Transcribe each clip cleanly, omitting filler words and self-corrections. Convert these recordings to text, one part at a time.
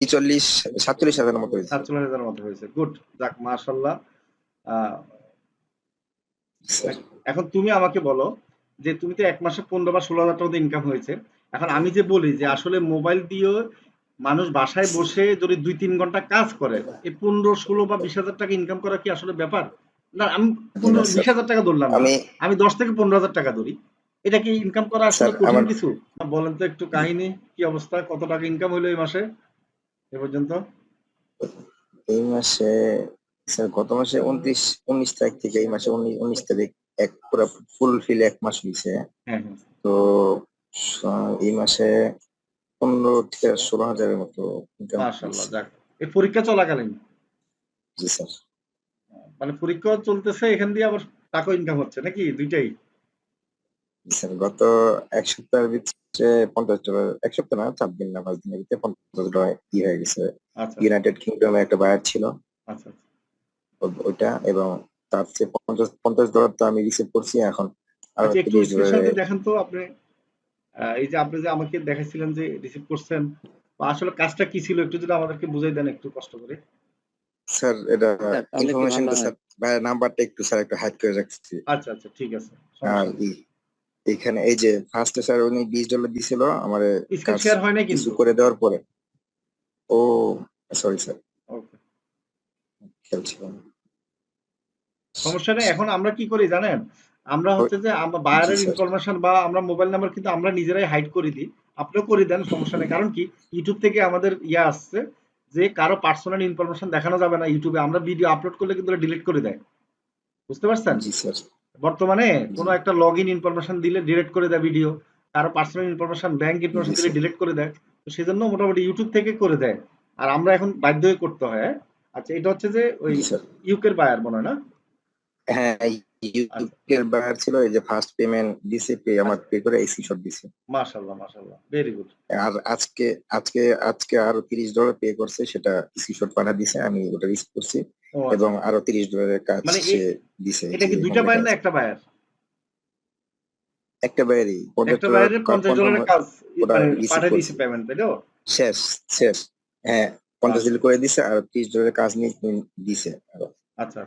40 47,000 মতো হয়েছে। 47,000 মতো হয়েছে। গুড, যাক মাশাআল্লাহ। এখন তুমি আমাকে বলো যে তুমি তো এক মাসে 15 বা 16,000 টাকা ইনকাম হয়েছে। এখন আমি যে বলি যে আসলে মোবাইল দিয়ে মানুষ বাসায় বসে যদি 2-3 ঘন্টা কাজ করে এই 15, 16 বা 20,000 টাকা ইনকাম করা কি আসলে ব্যাপার? না আমি 15-20,000 টাকা ধরলাম না, আমি 10 থেকে 15,000 টাকা ধরি। এটা কি ইনকাম করা আসলে কঠিন কিছু? বলেন তো একটু কাহিনী, কি অবস্থা, কত টাকা ইনকাম হলো এই মাসে এ পর্যন্ত? এই মাসে স্যার গত মাসে 19 তারিখ থেকে এই মাসে 19 তারিখ এক পুরো ফুলফিল এক মাস হয়েছে। হ্যাঁ। তো এই মাসে 15 থেকে 16,000-এর মতো ইনকাম। মাশাআল্লাহ, যাক। এই পরীক্ষা চলাকালীন? জি স্যার। মানে পরীক্ষা চলতেছে, এখান দিয়ে আবার টাকা ইনকাম হচ্ছে নাকি দুইটাই? স্যার গত এক সপ্তাহের ভিতরে $50, এক সপ্তাহ না 4 দিন না 5 দিনের ভিতরে $50 ই হয়ে গেছে। ইউনাইটেড কিংডমে একটা বায়ার ছিল, আচ্ছা ওইটা, এবং তার চেয়ে $50 তো আমি রিসিভ করছি। এখন আর আচ্ছা, একটু স্পেশালি দেখেন তো আপনি, এই যে আপনি যে আমাকে দেখাইছিলেন যে রিসিভ করছেন, আসলে কাজটা কি ছিল একটু যদি আমাদেরকে বুঝাই দেন একটু কষ্ট করে। স্যার এটা ইনফরমেশনটা স্যার ভাই নাম্বারটা একটু স্যার একটু হাইড করে রাখছি। আচ্ছা ঠিক আছে, আর এখানে এই যে ফার্স্টে স্যার উনি $20 দিছিল আমার স্ক্রিন শেয়ার হয় না কিছু কিন্তু করে দেওয়ার পরে। ও সরি স্যার, ওকে, খেয়াল ছিল না। সমস্যা নেই। এখন আমরা কি করি জানেন, আমরা হচ্ছে যে আমরা বায়ারের ইনফরমেশন বা আমরা মোবাইল নাম্বার কিন্তু আমরা নিজেরাই হাইড করে দিই। আপনিও করে দেন, সমস্যা নেই। কারণ কি ইউটিউব থেকে আমাদের ইয়া আসছে যে কারো পার্সোনাল ইনফরমেশন দেখানো যাবে না ইউটিউবে। আমরা ভিডিও আপলোড করলে কিন্তু ডিলিট করে দেয়, বুঝতে পারছেন? জি স্যার। বর্তমানে কোনো একটা লগ ইন ইনফরমেশন দিলে ডিলিট করে দেয় ভিডিও, কারো পার্সোনাল ইনফরমেশন ব্যাংক ইনফরমেশন দিলে ডিলিট করে দেয়। তো সেজন্য মোটামুটি ইউটিউব থেকে করে দেয়, আর আমরা এখন বাধ্য হয়ে করতে হয়। আচ্ছা, এটা হচ্ছে যে ওই ইউকের বায়ার মনে হয় না? হ্যাঁ, ইউকের বায়ার ছিল। এই যে ফার্স্ট পেমেন্ট দিছে, আমার পে করে স্ক্রিনশট দিছে। মাশাআল্লাহ ভেরি গুড। আর আজকে আজকে আজকে আরো $30 পে করছে, সেটা স্ক্রিনশট পাঠা দিছে, আমি ওটা রিসিভ করছি। এবং আরো $30-এর কাজ সে দিছে। এটা কি দুইটা বায়ার না একটা বায়ার? একটা বায়ারই। একটা বায়ারের $50 কাজ পাঠিয়ে দিয়েছে পেমেন্ট, তাই তো? শেষ শেষ হ্যাঁ, $50 করে দিছে আর $30 কাজ নিয়ে দিছে আরো। আচ্ছা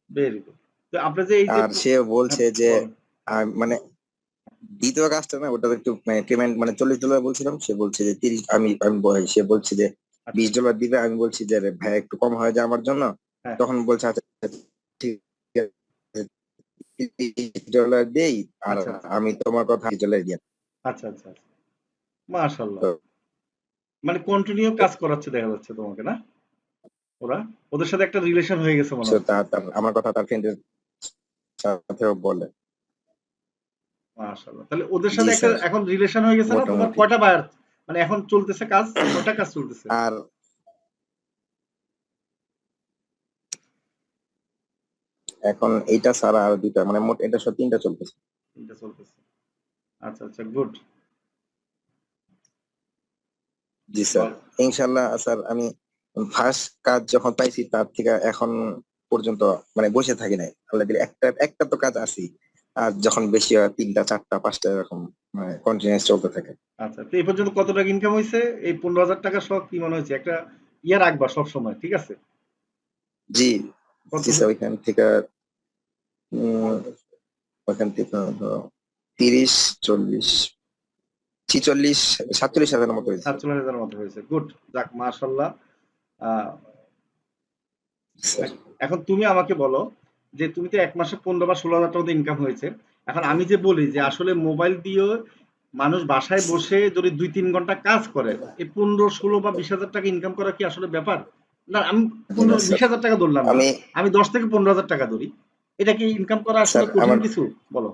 ভেরি গুড। তো আপনি যে এই যে আর সে বলছে যে মানে দ্বিতীয় কাজটা না, ওটা একটু পেমেন্ট মানে $40 বলছিলাম, সে বলছে যে 30, সে বলছে যে $20 দিবে, আমি বলছি যে ভাই একটু কম হয়ে যায় আমার জন্য। তখন বলছে আচ্ছা ঠিক আছে $30 দেই, আর আমি তোমার কথা $20 দিই। আচ্ছা মাশাআল্লাহ, মানে কন্টিনিউ কাজ করাচ্ছে দেখা যাচ্ছে তোমাকে না? ওদের সাথে একটা রিলেশন হয়ে গেছে মনে হচ্ছে। আমার কথা তার ফ্রেন্ডের সাথেও বলে। মাশাআল্লাহ, তাহলে ওদের সাথে একটা এখন রিলেশন হয়ে গেছে না? তোমার কয়টা বায়ার মানে এখন চলতেছে কাজ, কয়টা কাজ চলতেছে? আর এখন এইটা ছাড়া আর দুইটা, মানে মোট এটা সব তিনটা চলতেছে। আচ্ছা গুড। জি স্যার, ইনশাআল্লাহ স্যার। আমি ফার্স্ট কাজ যখন পাইছি তার থেকে এখন পর্যন্ত মানে বসে থাকি নাই, আল্লাহ দিলে একটা তো কাজ আছেই। আর যখন বেশি হয় 3টা 4টা 5টা এরকম মানে কন্টিনিউয়াস চলতে থাকে। আচ্ছা, তো এই পর্যন্ত কত টাকা ইনকাম হয়েছে? এই 15,000 টাকা সহ কি মনে হচ্ছে একটা ইয়া রাখবা সব সময়, ঠিক আছে? জি স্যার, ওইখান থেকে 30, 40, 46, 47,000 মতো হয়েছে। 47,000 মতো হয়েছে। গুড, যাক মাশাআল্লাহ। এখন তুমি আমাকে বলো যে তুমি তো এক মাসে 15 বা 16,000 টাকা ইনকাম হয়েছে। এখন আমি যে বলি যে আসলে মোবাইল দিয়ে মানুষ বাসায় বসে যদি 2-3 ঘন্টা কাজ করে এই 15, 16 বা 20,000 টাকা ইনকাম করা কি আসলে ব্যাপার? না আমি 20,000 টাকা ধরলাম না, আমি 10 থেকে 15,000 টাকা ধরি। এটা কি ইনকাম করা আসলে কঠিন কিছু? বলো।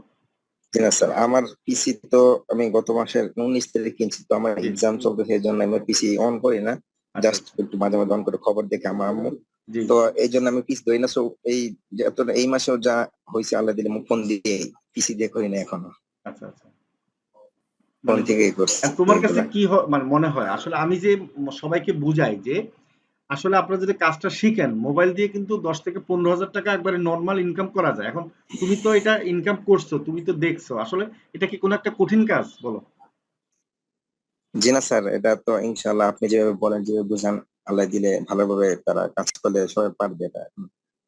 না স্যার, আমার পিসি তো আমি গত মাসের 19 তারিখ কিনছি। তো আমার এক্সাম চলতেছে, এই জন্য আমি পিসি অন করি না, জাস্ট একটু মাঝে মাঝে অন করে খবর দেখে আমার আম্মু। তো এই জন্য আমি পিসি ধরি না। এই মাসেও যা হয়েছে আল্লাহ দিলে ফোন দিয়ে পিসি দিয়ে করি না এখনো। আচ্ছা ফোন থেকেই করছি। তোমার কাছে কি মানে মনে হয় আসলে আমি যে সবাইকে বুঝাই যে আসলে আপনারা যদি কাজটা শিখেন মোবাইল দিয়ে কিন্তু 10 থেকে 15,000 টাকা একবারে নর্মাল ইনকাম করা যায়। এখন তুমি তো এটা ইনকাম করছো, তুমি তো দেখছো, আসলে এটা কি কোনো একটা কঠিন কাজ? বলো। জি না স্যার, এটা তো ইনশাল্লাহ আপনি যেভাবে বলেন, যেভাবে বুঝান, আল্লাহ দিলে ভালোভাবে তারা কাজ করলে সবাই পারবে। এটা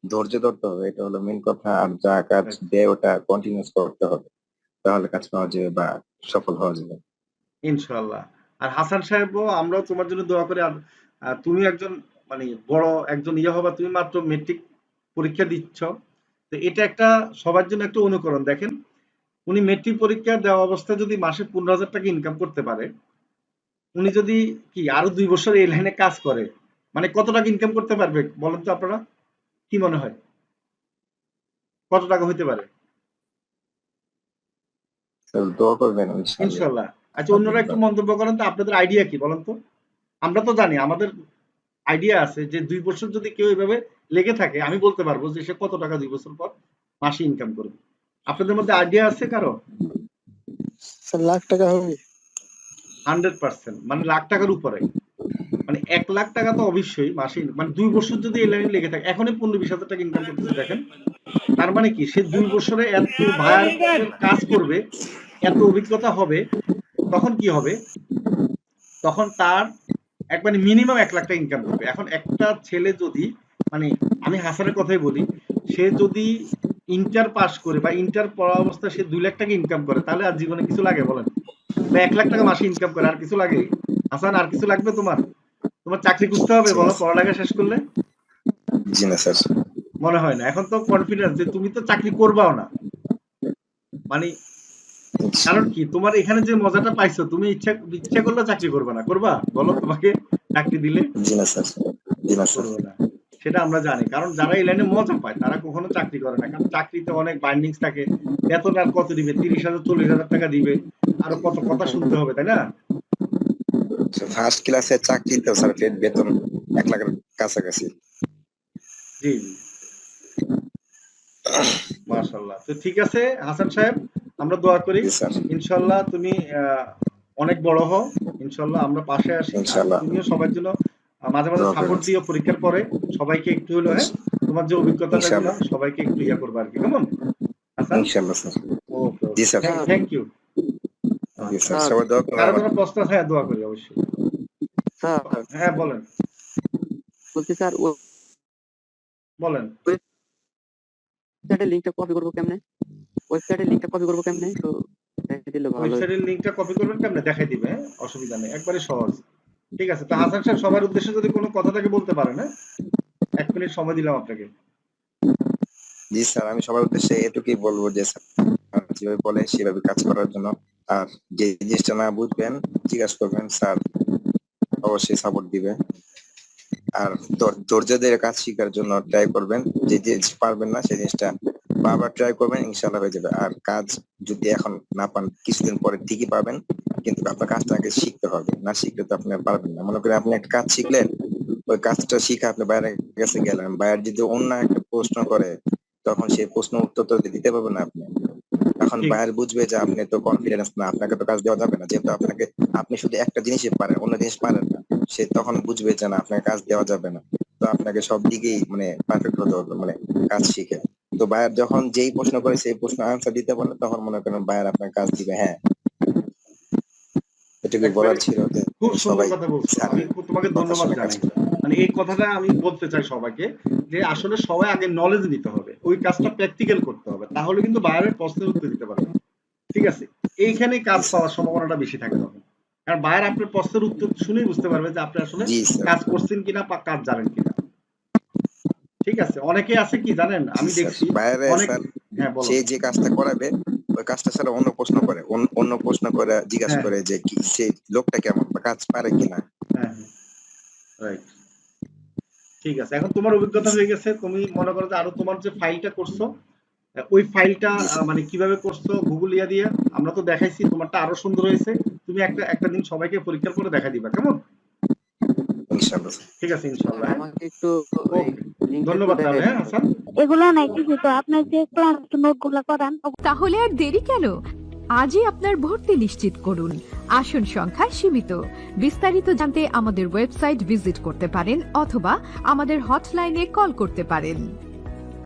ধৈর্য ধরতে হবে, এটা হলো মেন কথা। আর যা কাজ Right. দেয় ওটা কন্টিনিউস করতে হবে, তাহলে কাজ পাওয়া যাবে বা সফল হওয়া যাবে। ইনশাআল্লাহ। আর হাসান সাহেবও আমরাও তোমার জন্য দোয়া করি। আর তুমি একজন মানে বড় একজন ইয়ে হবা, তুমি মাত্র মেট্রিক পরীক্ষা দিচ্ছ। তো এটা একটা সবার জন্য একটা অনুকরণ। দেখেন, উনি মেট্রিক পরীক্ষা দেওয়া অবস্থায় যদি মাসে 15,000 টাকা ইনকাম করতে পারে, উনি যদি কি আরো 2 বছর এই লাইনে কাজ করে, মানে কত টাকা ইনকাম করতে পারবে বলেন তো আপনারা? কি মনে হয়? কত টাকা হইতে পারে? তো দোয়া করবেন ইনশাল্লাহ। ইনশাআল্লাহ। আচ্ছা, অন্যরা একটু মন্তব্য করেন তো, আপনাদের আইডিয়া কি বলেন তো? আমরা তো জানি, আমাদের আইডিয়া আছে যে 2 বছর যদি কেউ এভাবে লেগে থাকে, আমি বলতে পারবো যে সে কত টাকা 2 বছর পর মাসে ইনকাম করবে। আপনাদের মধ্যে আইডিয়া আছে কারো? স্যার লাখ টাকা হবে। 100%, মানে লাখ টাকার উপরে। মানে 1 লাখ টাকা তো অবশ্যই মাসে, মানে 2 বছর যদি এই লাইনে লেগে থাকে, এখনই 15-20 হাজার টাকা ইনকাম করতেছে দেখেন। তার মানে কি সে 2 বছরে এত ভায়ার কাজ করবে, এত অভিজ্ঞতা হবে, তখন কি হবে? তখন তার একবারে মিনিমাম 1 লাখ টাকা ইনকাম করবে। এখন একটা ছেলে যদি, মানে আমি হাসানের কথাই বলি, সে যদি ইন্টার পাস করে বা ইন্টার পড়া অবস্থায় সে 2 লাখ টাকা ইনকাম করে, তাহলে আর জীবনে কিছু লাগে বলেন? বা 1 লাখ টাকা মাসে ইনকাম করে, আর কিছু লাগে? হাসান, আর কিছু লাগবে তোমার? তোমার চাকরি খুঁজতে হবে জি না বলো স্যার। পড়ালেখা শেষ করলে? জি না স্যার। মনে হয় না। এখন তো কনফিডেন্স যে তুমি তো চাকরি করবাও না। মানে কারণ কি, তোমার এখানে যে মজাটা পাইছো, তুমি ইচ্ছা ইচ্ছা করলে চাকরি করবে না, করবা বলো? তোমাকে চাকরি দিলে জি না স্যার। জি না স্যার। করবে না, সেটা আমরা জানি। কারণ যারা এই লাইনে মজা পায় তারা কখনো চাকরি করে না, কারণ চাকরিতে অনেক বাইন্ডিংস থাকে। বেতন আর কত দিবে? 30,000 40,000 টাকা দিবে, আরো কত কথা শুনতে হবে, তাই না? ফার্স্ট ক্লাসে চাকরিতে স্যার বেতন 1 লাখের কাছাকাছি। জি জি, মাশাল্লাহ। তো ঠিক আছে হাসান সাহেব, আমরা দোয়া করি জি স্যার। ইনশাল্লাহ তুমি অনেক বড় হও। ইনশাল্লাহ আমরা পাশে আছি। আর ইনশাল্লাহ। তুমিও সবার জন্য মাঝে মাঝে দোয়া করবেন। সাপোর্ট দিও পরীক্ষার পরে। সবাইকে একটু হলো, হ্যাঁ, তোমার যে অভিজ্ঞতাটা গুলো ইনশাল্লাহ। সবাইকে একটু ইয়া করবে আর কি, কেমন হাসান? ইনশাল্লাহ স্যার। ওকে জি ওকে, স্যার। Thank you. জি আচ্ছা, স্যার, সবাই দোয়া করবেন কারো আমার। কোনো প্রশ্ন আছে? হ্যাঁ, দোয়া করি অবশ্যই। স্যার হ্যাঁ বলেন, বলছি স্যার বলেন। ওয়েবসাইটের লিংকটা কপি করবো কেমনে? ওয়েবসাইটের লিংকটা কপি করবো কেমনে? একটু দেখিয়ে দিলে ভালো হতো। ওয়েবসাইটের লিংকটা কপি করবেন কেমনে দেখাই দিবে, হ্যাঁ, অসুবিধা নেই, একবারে সহজ। ঠিক আছে, তো হাসান সাহেব সবার উদ্দেশ্যে যদি কোনো কথা থাকে বলতে পারেন, হ্যাঁ, 1 মিনিট সময় দিলাম আপনাকে। জি স্যার, আমি সবার উদ্দেশ্যে এটুকুই বলবো যে স্যার যেভাবে বলে সেভাবে কাজ করার জন্য। আর যে জিনিসটা না বুঝবেন জিজ্ঞাসা করবেন, স্যার অবশ্যই সাপোর্ট দিবে। আর ধৈর্য ধরে কাজ শেখার জন্য ট্রাই করবেন। যে জিনিস পারবেন না সেই জিনিসটা বারবার ট্রাই করবেন, ইনশাল্লাহ হয়ে যাবে। আর কাজ যদি এখন না পান, কিছুদিন পরে ঠিকই পাবেন, কিন্তু আপনার কাজটা আগে শিখতে হবে। না শিখলে তো আপনি পারবেন না। মনে করেন আপনি একটা কাজ শিখলেন, ওই কাজটা শিখে আপনি বাইরের কাছে গেলেন, বাইরে যদি অন্য একটা প্রশ্ন করে, তখন সেই প্রশ্ন উত্তর তো দিতে পারবেন না আপনি। এখন ঠিক। বাইরে বুঝবে যে আপনি তো কনফিডেন্স না, আপনাকে তো কাজ দেওয়া যাবে না, যেহেতু আপনাকে আপনি শুধু একটা জিনিসই পারেন, অন্য জিনিস পারেন না। সে তখন বুঝবে যে না, আপনাকে কাজ দেওয়া যাবে না। তো আপনাকে সব দিকেই মানে পারফেক্ট হতে হবে, মানে কাজ শিখে। তো বায়ার যখন যেই প্রশ্ন করে সেই প্রশ্ন আনসার দিতে পারলে, তখন মনে করেন বায়ার আপনার কাজ দিবে। হ্যাঁ, এটুকুই একবারে বলার ছিল যে খুব সুন্দর সবাই কথা বলছো, স্যার আমি তোমাকে কথা ধন্যবাদ শুনে কাজ জানাই। করে। মানে এই কথাটা আমি বলতে চাই সবাইকে, যে আসলে সবাই আগে নলেজ নিতে হবে, ওই কাজটা প্র্যাকটিক্যাল করতে হবে, তাহলে কিন্তু বাইরের প্রশ্নের উত্তর দিতে পারবে। ঠিক আছে, এইখানে কাজ জি স্যার। পাওয়ার সম্ভাবনাটা বেশি থাকে তখন। কারণ বাইরে আপনার প্রশ্নের উত্তর শুনেই বুঝতে পারবে যে আপনি আসলে জি স্যার। কাজ করছেন কিনা বা কাজ জানেন কিনা। ঠিক আছে, অনেকে আছে কি জানেন, জি আমি স্যার, দেখছি বাইরে অনেক। স্যার হ্যাঁ বলো। সে যে কাজটা করাবে, ওই কাজটা ছাড়া অন্য প্রশ্ন করে, অন্য প্রশ্ন করে জিজ্ঞাসা হ্যাঁ করে যে কি সেই লোকটা কেমন বা কাজ পারে কিনা। হ্যাঁ হ্যাঁ, রাইট। ঠিক আছে, এখন তোমার অভিজ্ঞতা হয়ে গেছে, তুমি মনে করো যে আরো তোমার যে ফাইলটা করছো, ওই ফাইলটা জি স্যার। মানে কিভাবে করছো গুগল ইয়া দিয়ে, আমরা তো দেখাইছি, তোমারটা আরো সুন্দর হয়েছে। তুমি একটা একটা দিন সবাইকে পরীক্ষার করে দেখা দিবা, কেমন? ইনশাআল্লাহ স্যার। ঠিক আছে, স্যার ইনশাল্লাহ, হ্যাঁ। আমাকে একটু এই ওকে, লিংকটা একটু ধন্যবাদ তাহলে, দেখাই হ্যাঁ দেন স্যার। হাসান। এগুলো নাই কিছু, তো আপনার যে ক্লাস নোট গুলা করান তাহলে আর দেরি কেন? আজই আপনার ভর্তি নিশ্চিত করুন। আসন সংখ্যা সীমিত। বিস্তারিত জানতে আমাদের ওয়েবসাইট ভিজিট করতে পারেন অথবা আমাদের হটলাইনে কল করতে পারেন।